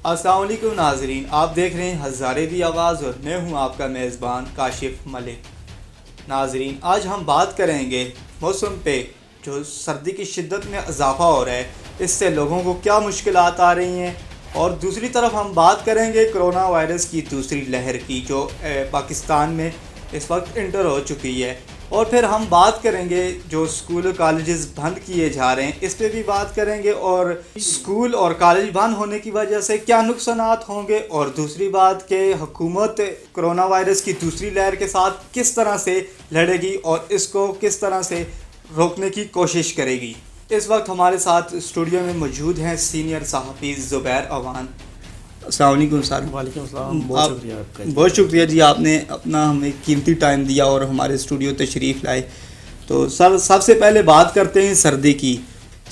अस्सलाम वालेकुम नाजरीन, आप देख रहे हैं हज़ारे दी आवाज़ और मैं हूं आपका मेज़बान काशिफ मलिक। नाजरीन, आज हम बात करेंगे मौसम पे जो सर्दी की शिद्दत में इजाफ़ा हो रहा है, इससे लोगों को क्या मुश्किलात आ रही हैं। और दूसरी तरफ हम बात करेंगे कोरोना वायरस की दूसरी लहर की जो पाकिस्तान में इस वक्त इंटर हो चुकी है। और फिर हम बात करेंगे जो स्कूल कॉलेजेस बंद किए जा रहे हैं, इस पे भी बात करेंगे और स्कूल और कॉलेज बंद होने की वजह से क्या नुकसानात होंगे। और दूसरी बात कि हुकूमत कोरोना वायरस की दूसरी लहर के साथ किस तरह से लड़ेगी और इसको किस तरह से रोकने की कोशिश करेगी। इस वक्त हमारे साथ स्टूडियो में मौजूद हैं सीनियर सहाफ़ी ज़ुबैर अवान। अस्सलाम वालेकुम सर। वालेकुम अस्सलाम, बहुत शुक्रिया आपका। बहुत शुक्रिया जी, आपने अपना हमें कीमती टाइम दिया और हमारे स्टूडियो तशरीफ़ लाए। तो सर, सबसे पहले बात करते हैं सर्दी की।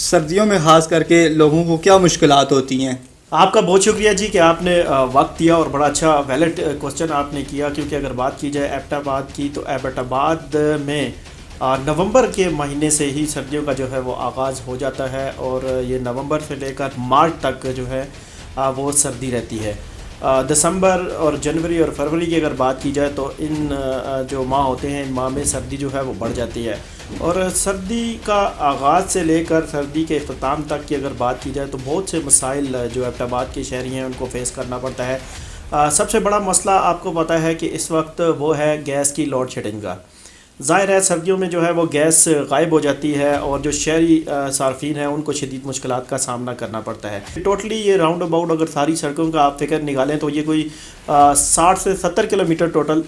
सर्दियों में ख़ास करके लोगों को क्या मुश्किलात होती हैं? आपका बहुत शुक्रिया जी कि आपने वक्त दिया और बड़ा अच्छा वैलिड क्वेश्चन आपने किया, क्योंकि अगर बात की जाए एबटाबाद की तो एबटाबाद में नवंबर के महीने से ही सर्दियों का जो है वो आगाज़ हो जाता है और ये नवंबर से लेकर मार्च तक जो है वो सर्दी रहती है। दिसंबर और जनवरी और फरवरी की अगर बात की जाए तो इन जो माह होते हैं, इन माह में सर्दी जो है वो बढ़ जाती है। और सर्दी का आगाज़ से लेकर सर्दी के अख्ताम तक की अगर बात की जाए तो बहुत से मसाइल जो एबटाबाद के शहरी हैं उनको फेस करना पड़ता है। सबसे बड़ा मसला आपको पता है कि इस वक्त वो है गैस की लोड शेडिंग का। ज़ाहिर है सर्दियों में जो है वो गैस गायब हो जाती है और जो शहरी सार्फिन हैं उनको शदीद मुश्किलात का सामना करना पड़ता है। टोटली ये राउंड अबाउट अगर सारी सड़कों का आप फिगर निकालें तो ये कोई 60 से 70 किलोमीटर टोटल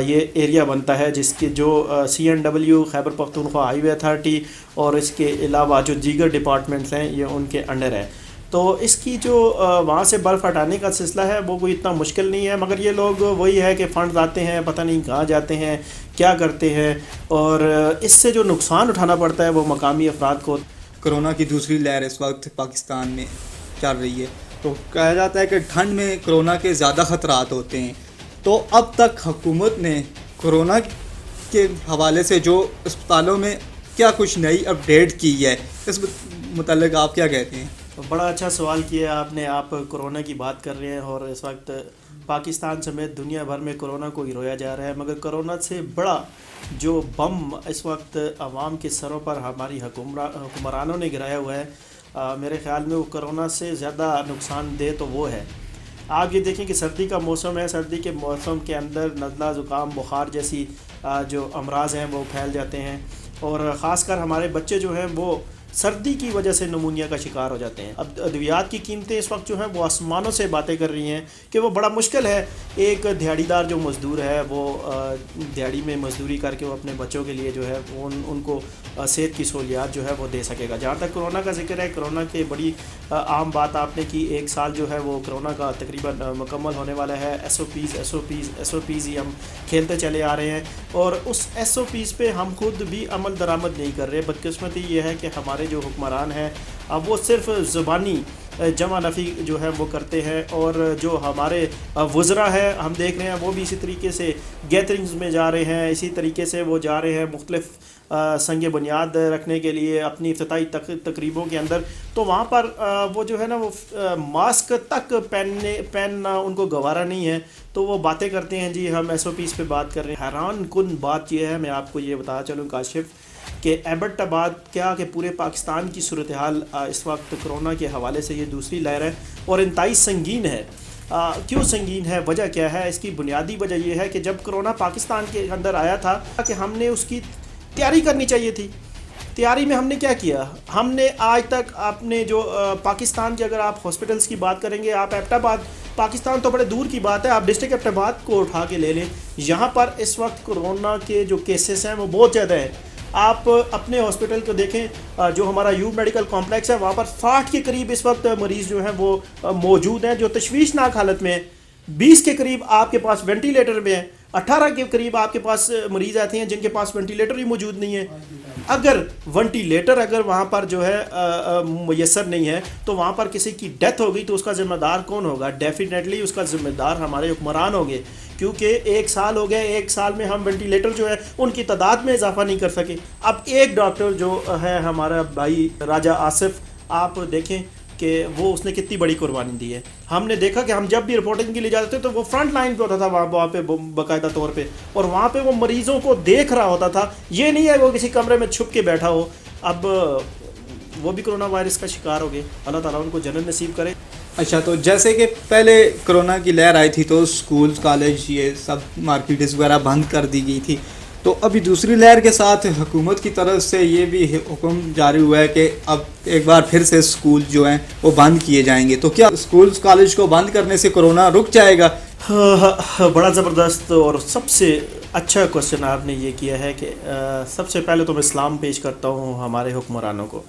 ये एरिया बनता है, जिसके जो CNW Khyber Pakhtunkhwa highway authority और इसके अलावा जो दीगर डिपार्टमेंट्स हैं ये उनके अंडर है। तो इसकी जो वहाँ से बर्फ़ हटाने का सिलसिला है वो कोई इतना मुश्किल नहीं है, मगर ये लोग वही है कि फ़ंड आते हैं, पता नहीं कहाँ जाते हैं, क्या करते हैं, और इससे जो नुकसान उठाना पड़ता है वो मकामी अफराद को। कोरोना की दूसरी लहर इस वक्त पाकिस्तान में चल रही है, तो कहा जाता है कि ठंड में कोरोना के ज़्यादा ख़तरात होते हैं। तो अब तक हुकूमत ने कोरोना के हवाले से जो अस्पतालों में क्या कुछ नई अपडेट की है, इस मुतल्लिक़ आप क्या कहते हैं? बड़ा अच्छा सवाल किया आपने। आप कोरोना की बात कर रहे हैं और इस वक्त पाकिस्तान समेत दुनिया भर में कोरोना को गिरोया जा रहा है, मगर कोरोना से बड़ा जो बम इस वक्त आवाम के सरों पर हमारी हुक्मरानों ने गिराया हुआ है, मेरे ख़्याल में वो कोरोना से ज़्यादा नुकसान दे तो वो है। आप ये देखें कि सर्दी का मौसम है, सर्दी के मौसम के अंदर नज़ला ज़ुकाम बुखार जैसी जो अमराज हैं वो फैल जाते हैं और ख़ासकर हमारे बच्चे जो हैं वो सर्दी की वजह से नमूनिया का शिकार हो जाते हैं। अब अद्वियात की कीमतें इस वक्त जो हैं वो आसमानों से बातें कर रही हैं कि वो बड़ा मुश्किल है एक दिहाड़ीदार जो मज़दूर है वो दिहाड़ी में मज़दूरी करके वो अपने बच्चों के लिए जो है उनको सेहत की सहूलियात जो है वो दे सकेगा। जहाँ तक कोरोना का जिक्र है, कोरोना के बड़ी आम बात आपने की, एक साल जो है वो कोरोना का तकरीबन मुकम्मल होने वाला है। SOPs ही हम खेलते चले आ रहे हैं और उस SOPs पे हम खुद भी अमल दरामद नहीं कर रहे। बदकिस्मती ये है कि हमारे जो हुक्मरान हैं अब वो सिर्फ ज़ुबानी जमा नफ़ी जो है वो करते हैं और जो हमारे वज़रा है हम देख रहे हैं वो भी इसी तरीके से गैदरिंग्स में जा रहे हैं, इसी तरीके से वो जा रहे हैं मुख्तलिफ़ संग बुनियाद रखने के लिए अपनी इफ्तिताई तकरीबों के अंदर। तो वहाँ पर वो जो है ना वो मास्क तक पहनना उनको गवारा नहीं है, तो वो बातें करते हैं जी हम SOPs पे बात कर रहे हैं। हैरान कुन बात यह है, मैं आपको ये बता चलूँ काशिफ, कि एबटाबाद क्या कि पूरे पाकिस्तान की सूरत हाल इस वक्त कोरोना के हवाले से ये दूसरी लहर है और इंतहाई संगीन है। क्यों संगीन है, वजह क्या है? इसकी बुनियादी वजह यह है कि जब कोरोना पाकिस्तान के अंदर आया था कि हमने उसकी तैयारी करनी चाहिए थी। तैयारी में हमने क्या किया? हमने आज तक अपने जो पाकिस्तान के अगर आप हॉस्पिटल्स की बात करेंगे, आप एबटाबाद, पाकिस्तान तो बड़े दूर की बात है, आप डिस्ट्रिक्ट एबटाबाद को उठा के ले लें, यहाँ पर इस वक्त कोरोना के जो केसेस हैं वो बहुत ज़्यादा हैं। आप अपने हॉस्पिटल को देखें, जो हमारा यू मेडिकल कॉम्प्लेक्स है वहाँ पर 60 के करीब इस वक्त मरीज़ जो हैं वो मौजूद हैं जो तशवीशनाक हालत में हैं। 20 के करीब आपके पास वेंटिलेटर में है, 18 के करीब आपके पास मरीज़ आते हैं जिनके पास वेंटिलेटर ही मौजूद नहीं है। अगर वेंटिलेटर अगर वहाँ पर जो है मुयसर नहीं है तो वहाँ पर किसी की डेथ हो गई तो उसका ज़िम्मेदार कौन होगा? डेफिनेटली उसका ज़िम्मेदार हमारे हुक्मरान होंगे, क्योंकि 1 साल हो गया, 1 साल में हम वेंटिलेटर जो है उनकी तादाद में इजाफा नहीं कर सके। अब एक डॉक्टर जो है हमारा भाई राजा आसिफ, आप देखें کہ وہ اس نے کتنی بڑی قربانی دی ہے. ہم نے دیکھا کہ ہم جب بھی رپورٹنگ کے لیے جاتے تھے تو وہ فرنٹ لائن پہ ہوتا تھا وہاں پہ باقاعدہ طور پہ, اور وہاں پہ وہ مریضوں کو دیکھ رہا ہوتا تھا. یہ نہیں ہے وہ کسی کمرے میں چھپ کے بیٹھا ہو. اب وہ بھی کرونا وائرس کا شکار ہو گئے, اللہ تعالیٰ ان کو جنت نصیب کرے. اچھا, تو جیسے کہ پہلے کرونا کی لہر آئی تھی تو اسکول کالج یہ سب مارکیٹس وغیرہ بند کر دی گئی تھی, تو ابھی دوسری لہر کے ساتھ حکومت کی طرف سے یہ بھی حکم جاری ہوا ہے کہ اب ایک بار پھر سے اسکول جو ہیں وہ بند کیے جائیں گے, تو کیا اسکول کالج کو بند کرنے سے کرونا رک جائے گا؟ بڑا زبردست اور سب سے اچھا کوشچن آپ نے یہ کیا ہے کہ سب سے پہلے تو میں سلام پیش کرتا ہوں ہمارے حکمرانوں کو.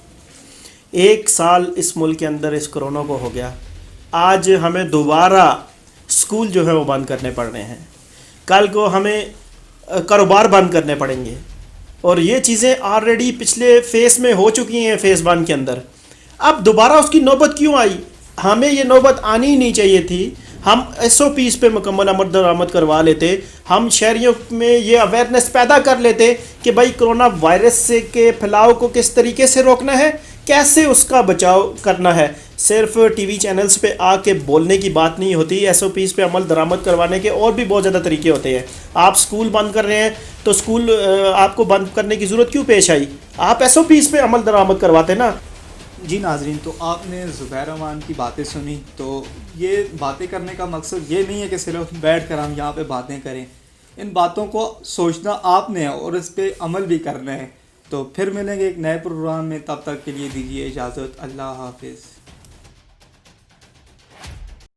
1 سال اس ملک کے اندر اس کرونا کو ہو گیا, آج ہمیں دوبارہ اسکول جو ہے وہ بند کرنے پڑ رہے ہیں, کل کو ہمیں کاروبار بند کرنے پڑیں گے, اور یہ چیزیں آلریڈی پچھلے فیز میں ہو چکی ہیں, فیز 1 کے اندر. اب دوبارہ اس کی نوبت کیوں آئی؟ ہمیں یہ نوبت آنی ہی نہیں چاہیے تھی. ہم SOPs پہ مکمل عمل درآمد کروا لیتے, ہم شہریوں میں یہ اویئرنیس پیدا کر لیتے کہ بھائی کرونا وائرس سے کے پھیلاؤ کو کس طریقے سے روکنا ہے, کیسے اس کا بچاؤ کرنا ہے. صرف ٹی وی چینلز پہ آ کے بولنے کی بات نہیں ہوتی, SOPs پہ عمل درآمد کروانے کے اور بھی بہت زیادہ طریقے ہوتے ہیں. آپ اسکول بند کر رہے ہیں تو اسکول آپ کو بند کرنے کی ضرورت کیوں پیش آئی؟ آپ SOPs پہ عمل درآمد کرواتے نا. جی ناظرین, تو آپ نے زبیر امان کی باتیں سنی, تو یہ باتیں کرنے کا مقصد یہ نہیں ہے کہ صرف بیٹھ کر ہم یہاں پہ باتیں کریں. ان باتوں کو سوچنا آپ نے اور اس پہ عمل بھی کرنا ہے. تو پھر ملیں گے ایک نئے پروگرام میں, تب تک کے لیے دیجیے اجازت. اللہ حافظ.